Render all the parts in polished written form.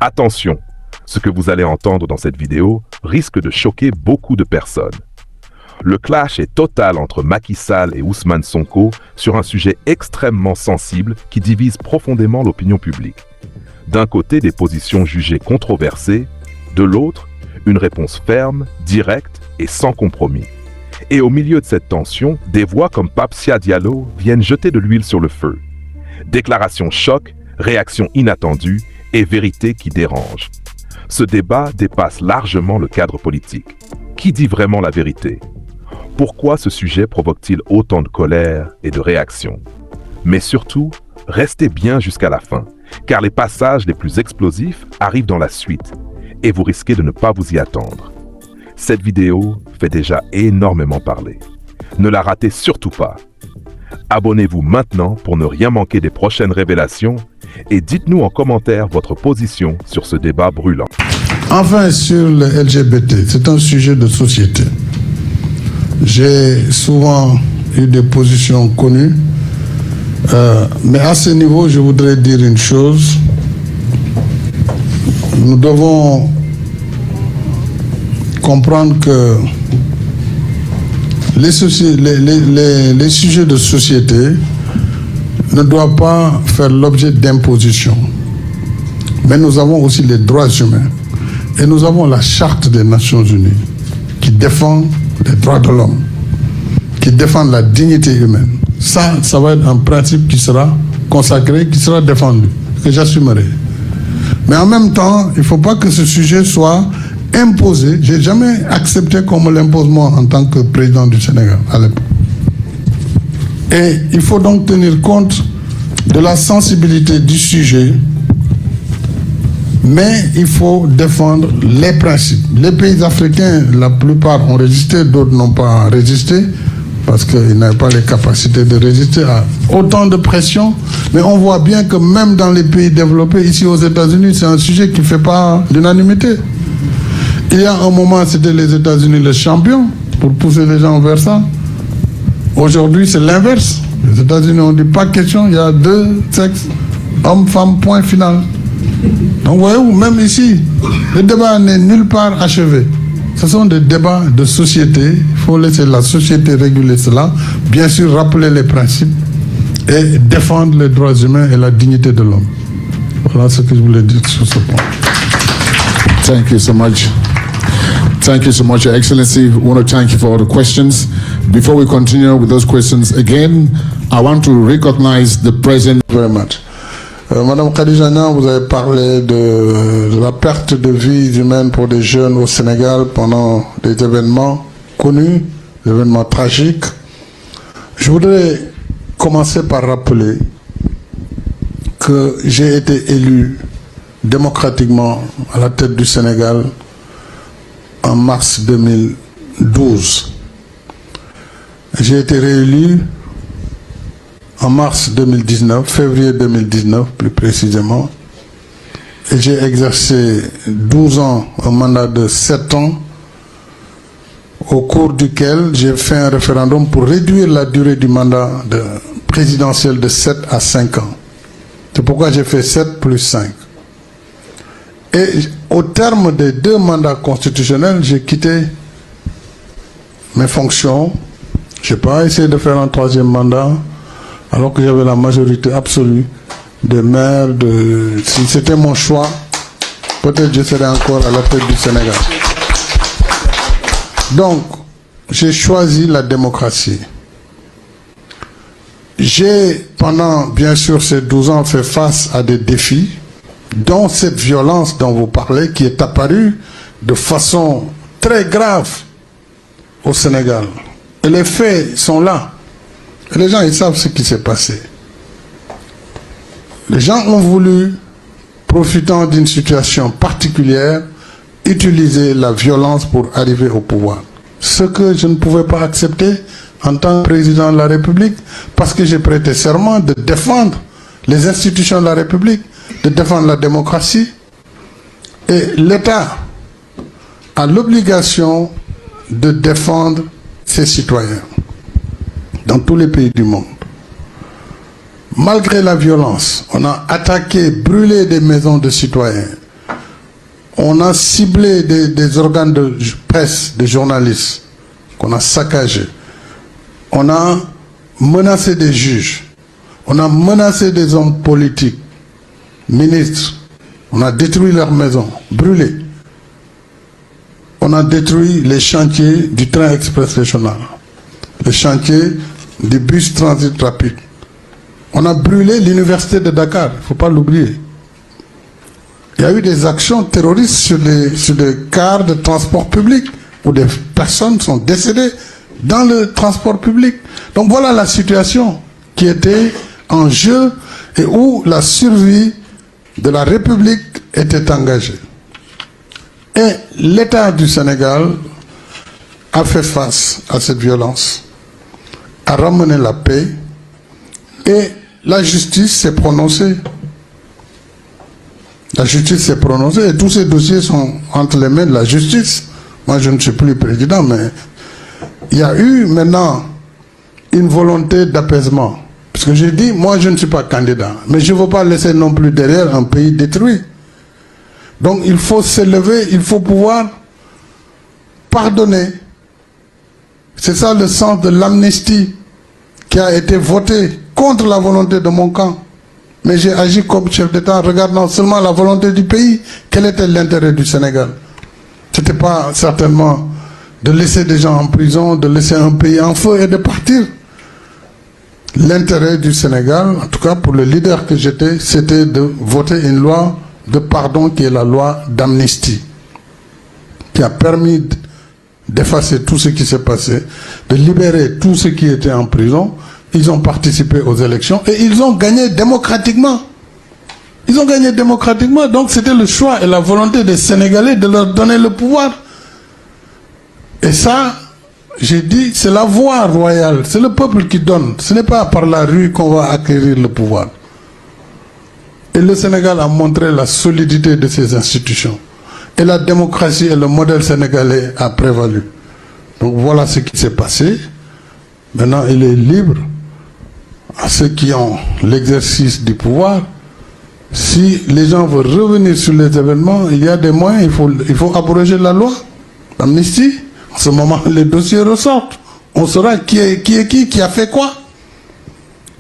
Attention, ce que vous allez entendre dans cette vidéo risque de choquer beaucoup de personnes. Le clash est total entre Macky Sall et Ousmane Sonko sur un sujet extrêmement sensible qui divise profondément l'opinion publique. D'un côté, des positions jugées controversées, de l'autre, une réponse ferme, directe et sans compromis. Et au milieu de cette tension, des voix comme Papsia Diallo viennent jeter de l'huile sur le feu. Déclarations choc, réactions inattendues et vérités qui dérangent. Ce débat dépasse largement le cadre politique. Qui dit vraiment la vérité? Pourquoi ce sujet provoque-t-il autant de colère et de réactions? Mais surtout, restez bien jusqu'à la fin, car les passages les plus explosifs arrivent dans la suite, et vous risquez de ne pas vous y attendre. Cette vidéo fait déjà énormément parler. Ne la ratez surtout pas. Abonnez-vous maintenant pour ne rien manquer des prochaines révélations et dites-nous en commentaire votre position sur ce débat brûlant. Enfin, sur le LGBT, c'est un sujet de société. J'ai souvent eu des positions connues, mais à ce niveau, je voudrais dire une chose. Nous devons comprendre que les sujets de société ne doivent pas faire l'objet d'imposition. Mais nous avons aussi les droits humains. Et nous avons la Charte des Nations Unies qui défend les droits de l'homme, qui défend la dignité humaine. Ça va être un principe qui sera consacré, qui sera défendu, que j'assumerai. Mais en même temps, il ne faut pas que ce sujet soit imposé. Je n'ai jamais accepté qu'on me l'impose moi en tant que président du Sénégal à l'époque. Et il faut donc tenir compte de la sensibilité du sujet, mais il faut défendre les principes. Les pays africains, la plupart ont résisté, d'autres n'ont pas résisté, parce qu'ils n'avaient pas les capacités de résister à autant de pression. Mais on voit bien que même dans les pays développés, ici aux États-Unis, c'est un sujet qui ne fait pas l'unanimité. Il y a un moment, c'était les États-Unis les champions pour pousser les gens vers ça. Aujourd'hui, c'est l'inverse. Les États-Unis ont dit pas question, il y a deux sexes, homme, femme, point final. Donc, voyez-vous, même ici, le débat n'est nulle part achevé. Ce sont des débats de société. Il faut laisser la société réguler cela. Bien sûr, rappeler les principes et défendre les droits humains et la dignité de l'homme. Voilà ce que je voulais dire sur ce point. Thank you so much. Thank you so much, Your Excellency. We want to thank you for all the questions. Before we continue with those questions again, I want to recognize the President. Very much. Madame Khadija Niang, vous avez parlé de la perte de vies humaines pour des jeunes au Sénégal pendant des événements connus, des événements tragiques. Je voudrais commencer par rappeler que j'ai été élu démocratiquement à la tête du Sénégal en mars 2012. J'ai été réélu en mars 2019, février 2019 plus précisément, et j'ai exercé 12 ans, un mandat de 7 ans, au cours duquel j'ai fait un référendum pour réduire la durée du mandat présidentiel de 7 à 5 ans. C'est pourquoi j'ai fait 7 plus 5. Et au terme des 2 mandats constitutionnels, j'ai quitté mes fonctions. Je n'ai pas essayé de faire un 3e mandat, alors que j'avais la majorité absolue des maires. Si c'était mon choix, peut-être je serais encore à la tête du Sénégal. Donc, j'ai choisi la démocratie. J'ai, pendant, bien sûr, ces 12 ans, fait face à des défis, dont cette violence dont vous parlez, qui est apparue de façon très grave au Sénégal. Et les faits sont là. Et les gens, ils savent ce qui s'est passé. Les gens ont voulu, profitant d'une situation particulière, utiliser la violence pour arriver au pouvoir. Ce que je ne pouvais pas accepter en tant que président de la République, parce que j'ai prêté serment de défendre les institutions de la République, de défendre la démocratie. Et l'État a l'obligation de défendre ses citoyens dans tous les pays du monde. Malgré la violence, on a attaqué, brûlé des maisons de citoyens. On a ciblé des organes de presse, des journalistes, qu'on a saccagés. On a menacé des juges. On a menacé des hommes politiques, ministres. On a détruit leurs maisons, brûlé. On a détruit les chantiers du train express régional, les chantiers du bus transit rapide. On a brûlé l'université de Dakar, il ne faut pas l'oublier. Il y a eu des actions terroristes sur des cars de transport public où des personnes sont décédées dans le transport public. Donc voilà la situation qui était en jeu et où la survie de la République était engagée. Et l'État du Sénégal a fait face à cette violence, a ramené la paix et la justice s'est prononcée. La justice s'est prononcée et tous ces dossiers sont entre les mains de la justice. Moi, je ne suis plus président, mais il y a eu maintenant une volonté d'apaisement. Parce que j'ai dit, moi, je ne suis pas candidat, mais je ne veux pas laisser non plus derrière un pays détruit. Donc, il faut s'élever, il faut pouvoir pardonner. C'est ça le sens de l'amnistie qui a été votée contre la volonté de mon camp. Mais j'ai agi comme chef d'État en regardant seulement la volonté du pays. Quel était l'intérêt du Sénégal? Ce n'était pas certainement de laisser des gens en prison, de laisser un pays en feu et de partir. L'intérêt du Sénégal, en tout cas pour le leader que j'étais, c'était de voter une loi de pardon qui est la loi d'amnistie, qui a permis d'effacer tout ce qui s'est passé, de libérer tous ceux qui étaient en prison. Ils ont participé aux élections et ils ont gagné démocratiquement. Ils ont gagné démocratiquement, donc c'était le choix et la volonté des Sénégalais de leur donner le pouvoir. Et ça, j'ai dit, c'est la voie royale, c'est le peuple qui donne. Ce n'est pas par la rue qu'on va acquérir le pouvoir. Et le Sénégal a montré la solidité de ses institutions. Et la démocratie et le modèle sénégalais a prévalu. Donc voilà ce qui s'est passé. Maintenant, il est libre à ceux qui ont l'exercice du pouvoir. Si les gens veulent revenir sur les événements, il y a des moyens, il faut abroger la loi d'amnistie. En ce moment, les dossiers ressortent. On saura qui a fait quoi.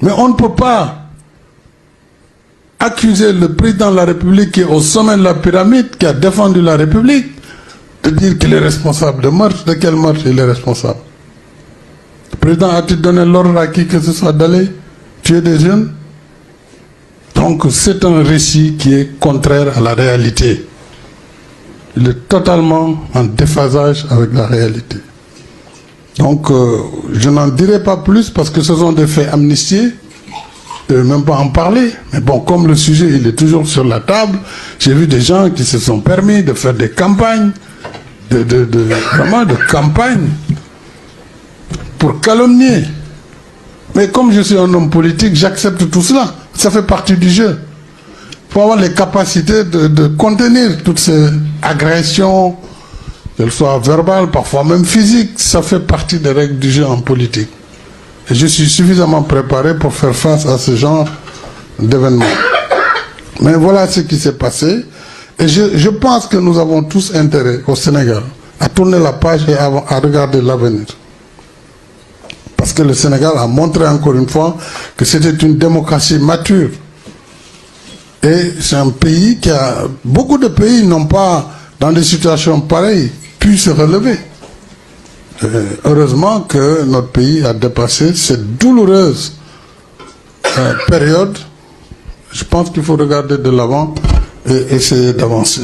Mais on ne peut pas accuser le président de la République qui est au sommet de la pyramide, qui a défendu la République, de dire qu'il est responsable de meurtre. De quel meurtre il est responsable? Le président a-t-il donné l'ordre à qui que ce soit d'aller tuer des jeunes? Donc c'est un récit qui est contraire à la réalité. Il est totalement en déphasage avec la réalité. Donc je n'en dirai pas plus parce que ce sont des faits amnistiés. Je ne vais même pas en parler. Mais bon, comme le sujet il est toujours sur la table, j'ai vu des gens qui se sont permis de faire des campagnes, vraiment de campagnes pour calomnier. Mais comme je suis un homme politique, j'accepte tout cela. Ça fait partie du jeu. Il faut avoir les capacités de contenir toutes ces agressions, qu'elles soient verbales, parfois même physiques. Ça fait partie des règles du jeu en politique. Et je suis suffisamment préparé pour faire face à ce genre d'événements. Mais voilà ce qui s'est passé. Et je pense que nous avons tous intérêt au Sénégal à tourner la page et à regarder l'avenir. Parce que le Sénégal a montré encore une fois que c'était une démocratie mature. Et c'est un pays qui a... Beaucoup de pays n'ont pas, dans des situations pareilles, pu se relever. Et heureusement que notre pays a dépassé cette douloureuse période. Je pense qu'il faut regarder de l'avant et essayer d'avancer.